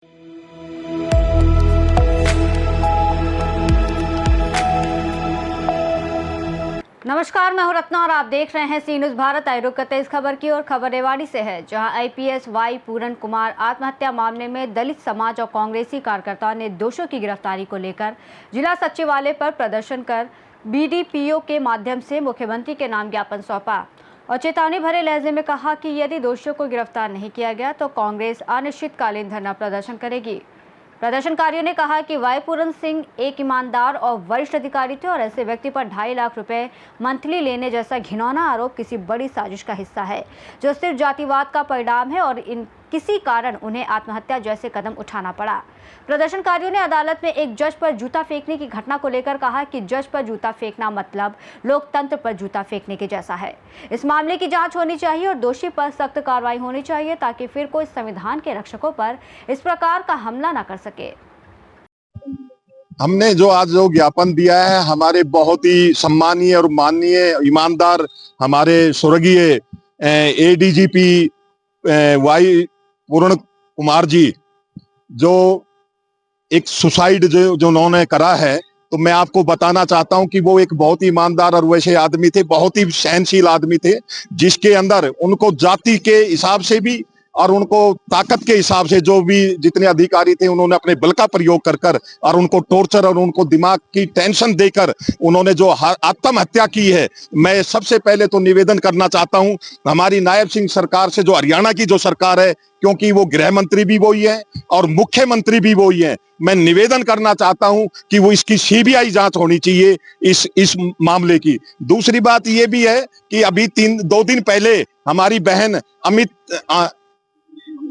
नमस्कार, मैं हूं रत्ना और आप देख रहे हैं सी न्यूज भारत। रुक करते इस खबर की और खबर रेवाड़ी से है, जहां आईपीएस वाई पूरन कुमार आत्महत्या मामले में दलित समाज और कांग्रेसी कार्यकर्ताओं ने दोषियों की गिरफ्तारी को लेकर जिला सचिवालय पर प्रदर्शन कर बीडीपीओ के माध्यम से मुख्यमंत्री के नाम ज्ञापन सौंपा और चेतावनी भरे लहजे में कहा कि यदि दोषियों को गिरफ्तार नहीं किया गया तो कांग्रेस अनिश्चितकालीन धरना प्रदर्शन करेगी। प्रदर्शनकारियों ने कहा कि वाई पूरन सिंह एक ईमानदार और वरिष्ठ अधिकारी थे और ऐसे व्यक्ति पर 2.5 लाख रुपए मंथली लेने जैसा घिनौना आरोप किसी बड़ी साजिश का हिस्सा है, जो सिर्फ जातिवाद का परिणाम है और इन किसी कारण उन्हें आत्महत्या जैसे कदम उठाना पड़ा। प्रदर्शनकारियों ने अदालत में एक जज पर जूता फेंकने की घटना को लेकर कहा कि जज पर जूता फेंकना मतलब लोकतंत्र पर जूता फेंकने के जैसा है। इस मामले की जांच होनी चाहिए और दोषी पर सख्त कार्रवाई होनी चाहिए ताकि फिर कोई संविधान के रक्षकों पर इस प्रकार का हमला न कर सके। हमने जो आज ज्ञापन दिया है, हमारे बहुत ही सम्मानीय और माननीय ईमानदार हमारे स्वर्गीय एडीजीपी वाई पूरण कुमार जी, जो एक सुसाइड जो उन्होंने करा है, तो मैं आपको बताना चाहता हूं कि वो एक बहुत ही ईमानदार और वैसे आदमी थे, बहुत ही सहनशील आदमी थे, जिसके अंदर उनको जाति के हिसाब से भी और उनको ताकत के हिसाब से जो भी जितने अधिकारी थे, उन्होंने अपने बल का प्रयोग कर कर और उनको टॉर्चर और उनको दिमाग की टेंशन देकर उन्होंने जो आत्महत्या की है। मैं सबसे पहले तो निवेदन करना चाहता हूं हमारी नायब सिंह सरकार से, जो हरियाणा की जो सरकार है, क्योंकि वो गृह मंत्री भी वही है और मुख्यमंत्री भी वही है, मैं निवेदन करना चाहता हूं कि वो इसकी सीबीआई जांच होनी चाहिए इस मामले की। दूसरी बात ये भी है कि अभी 2 दिन पहले हमारी बहन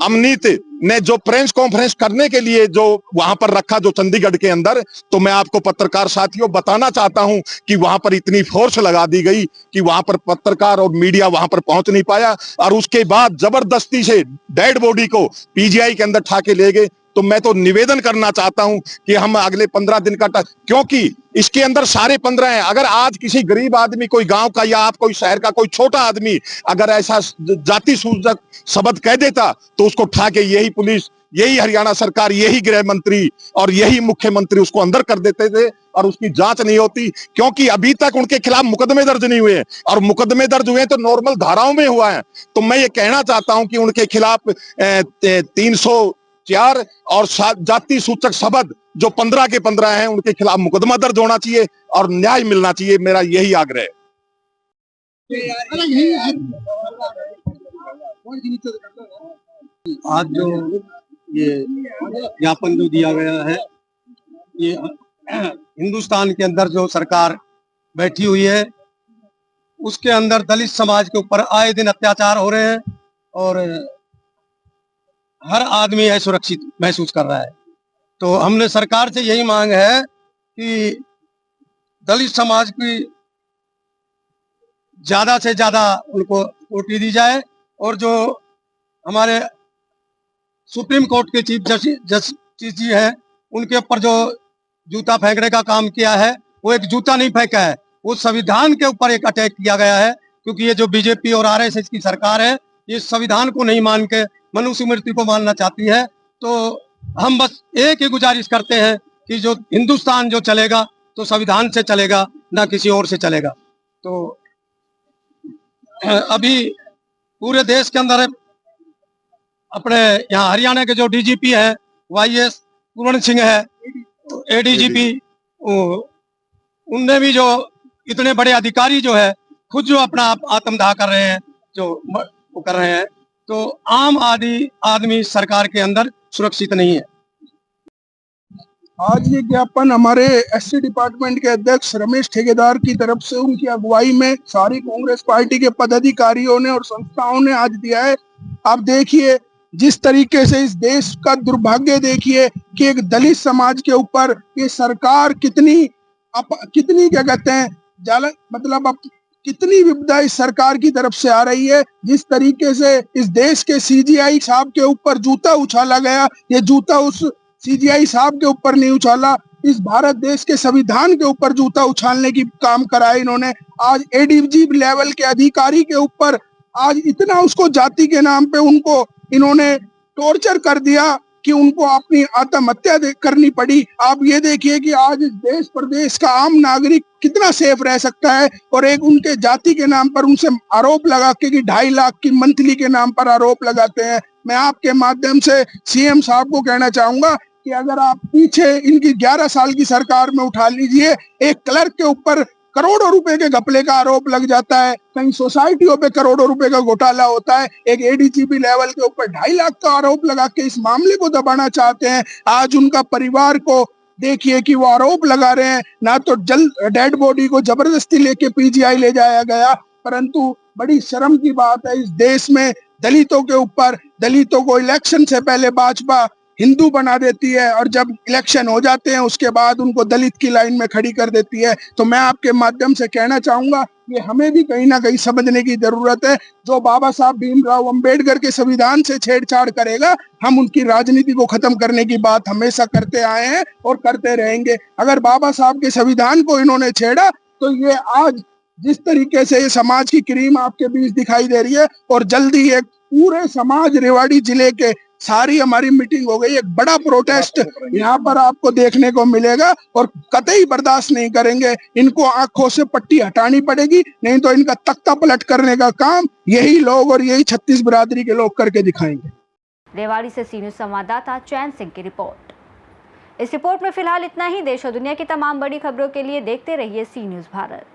अमनीत ने जो प्रेस कॉन्फ्रेंस करने के लिए जो वहां पर रखा, जो चंडीगढ़ के अंदर, तो मैं आपको पत्रकार साथियों बताना चाहता हूं कि वहां पर इतनी फोर्स लगा दी गई कि वहां पर पत्रकार और मीडिया वहां पर पहुंच नहीं पाया और उसके बाद जबरदस्ती से डेड बॉडी को पीजीआई के अंदर ठाके ले गए। तो मैं तो निवेदन करना चाहता हूं कि हम अगले 15 दिन का, क्योंकि इसके अंदर सारे 15 हैं। अगर आज किसी गरीब आदमी, कोई गांव का या आप कोई शहर का कोई छोटा आदमी अगर ऐसा जाति सूचक शब्द कह देता तो उसको ठाके यही पुलिस, यही हरियाणा सरकार, यही गृह मंत्री और यही मुख्यमंत्री उसको अंदर कर देते थे और उसकी जांच नहीं होती, क्योंकि अभी तक उनके खिलाफ मुकदमे दर्ज नहीं हुए और मुकदमे दर्ज हुए तो नॉर्मल धाराओं में हुआ है। तो मैं ये कहना चाहता हूं कि उनके खिलाफ 304 और जाति सूचक शब्द जो 15 के 15 हैं, उनके खिलाफ मुकदमा दर्ज होना चाहिए और न्याय मिलना चाहिए। मेरा यही आग्रह है। आज जो ये ज्ञापन जो दिया गया है, ये हिंदुस्तान के अंदर जो सरकार बैठी हुई है, उसके अंदर दलित समाज के ऊपर आए दिन अत्याचार हो रहे हैं और हर आदमी असुरक्षित महसूस कर रहा है। तो हमने सरकार से यही मांग है कि दलित समाज की ज्यादा से ज्यादा उनको कोटी दी जाए और जो हमारे सुप्रीम कोर्ट के चीफ जस्टिस जी हैं, उनके ऊपर जो जूता फेंकने का काम किया है, वो एक जूता नहीं फेंका है, वो संविधान के ऊपर एक अटैक किया गया है। क्योंकि ये जो बीजेपी और आरएसएस की सरकार है, ये संविधान को नहीं मान के मनुस्मृति को मानना चाहती है। तो हम बस एक ही गुजारिश करते हैं कि जो हिंदुस्तान जो चलेगा तो संविधान से चलेगा, ना किसी और से चलेगा। तो अभी पूरे देश के अंदर अपने यहाँ हरियाणा के जो डीजीपी है वाईएस पूरण सिंह है, एडीजीपी, उनने भी जो इतने बड़े अधिकारी जो है खुद जो अपना आत्मदाह कर रहे हैं, जो वो कर रहे हैं, तो आम आदमी सरकार के अंदर सुरक्षित नहीं है। आज ये ज्ञापन हमारे एससी डिपार्टमेंट के अध्यक्ष रमेश ठेकेदार की तरफ से उनकी अगुवाई में सारी कांग्रेस पार्टी के पदाधिकारियों ने और संस्थाओं ने आज दिया है। आप देखिए जिस तरीके से इस देश का दुर्भाग्य देखिए कि एक दलित समाज के ऊपर ये सरकार कितनी क्या कहते हैं मतलब अब कितनी विपदा इस सरकार की तरफ से आ रही है। जिस तरीके से इस देश के सीजीआई साहब के ऊपर जूता उछाला गया, ये जूता उस सीजीआई साहब के ऊपर नहीं उछाला, इस भारत देश के संविधान के ऊपर जूता उछालने की काम करा है इन्होंने। आज एडीजीपी लेवल के अधिकारी के ऊपर आज इतना उसको जाति के नाम पे उनको इन्होंने टॉर्चर कर दिया कि उनको अपनी आत्महत्या करनी पड़ी। आप ये देखिए कि आज देश प्रदेश का आम नागरिक कितना सेफ रह सकता है, और एक उनके जाति के नाम पर उनसे आरोप लगा के कि 2.5 लाख की मंथली के नाम पर आरोप लगाते हैं। मैं आपके माध्यम से सीएम साहब को कहना चाहूंगा कि अगर आप पीछे इनकी 11 साल की सरकार में उठा लीजिए, एक क्लर्क के ऊपर करोड़ों रुपए के घपले का आरोप लग जाता है, कहीं सोसाइटियों पे करोड़ों रुपए का घोटाला होता है, एक एडीजीपी लेवल के ऊपर 2.5 लाख का आरोप लगा के इस मामले को दबाना चाहते हैं। आज उनका परिवार को देखिए कि वो आरोप लगा रहे हैं, ना तो जल्द डेड बॉडी को जबरदस्ती लेके पीजीआई ले जाया गया, परंतु बड़ी शर्म की बात है इस देश में दलितों के ऊपर, दलितों को इलेक्शन से पहले भाजपा हिंदू बना देती है और जब इलेक्शन हो जाते हैं उसके बाद उनको दलित की लाइन में खड़ी कर देती है। तो मैं आपके माध्यम से कहना चाहूंगा कि हमें भी कहीं ना कहीं समझने की जरूरत है। जो बाबा साहब भीमराव अंबेडकर के संविधान से छेड़छाड़ करेगा, हम उनकी राजनीति को खत्म करने की बात हमेशा करते आए हैं और करते रहेंगे। अगर बाबा साहब के संविधान को इन्होंने छेड़ा तो ये आज जिस तरीके से ये समाज की क्रीम आपके बीच दिखाई दे रही है, और जल्दी एक पूरे समाज रेवाड़ी जिले के सारी हमारी मीटिंग हो गई, एक बड़ा प्रोटेस्ट यहाँ पर आपको देखने को मिलेगा और कतई बर्दाश्त नहीं करेंगे। इनको आंखों से पट्टी हटानी पड़ेगी, नहीं तो इनका तख्ता पलट करने का काम यही लोग और यही 36 बिरादरी के लोग करके दिखाएंगे। रेवाड़ी से सी न्यूज़ संवाददाता चैन सिंह की रिपोर्ट। इस रिपोर्ट में फिलहाल इतना ही। देश और दुनिया की तमाम बड़ी खबरों के लिए देखते रहिए सी न्यूज़ भारत।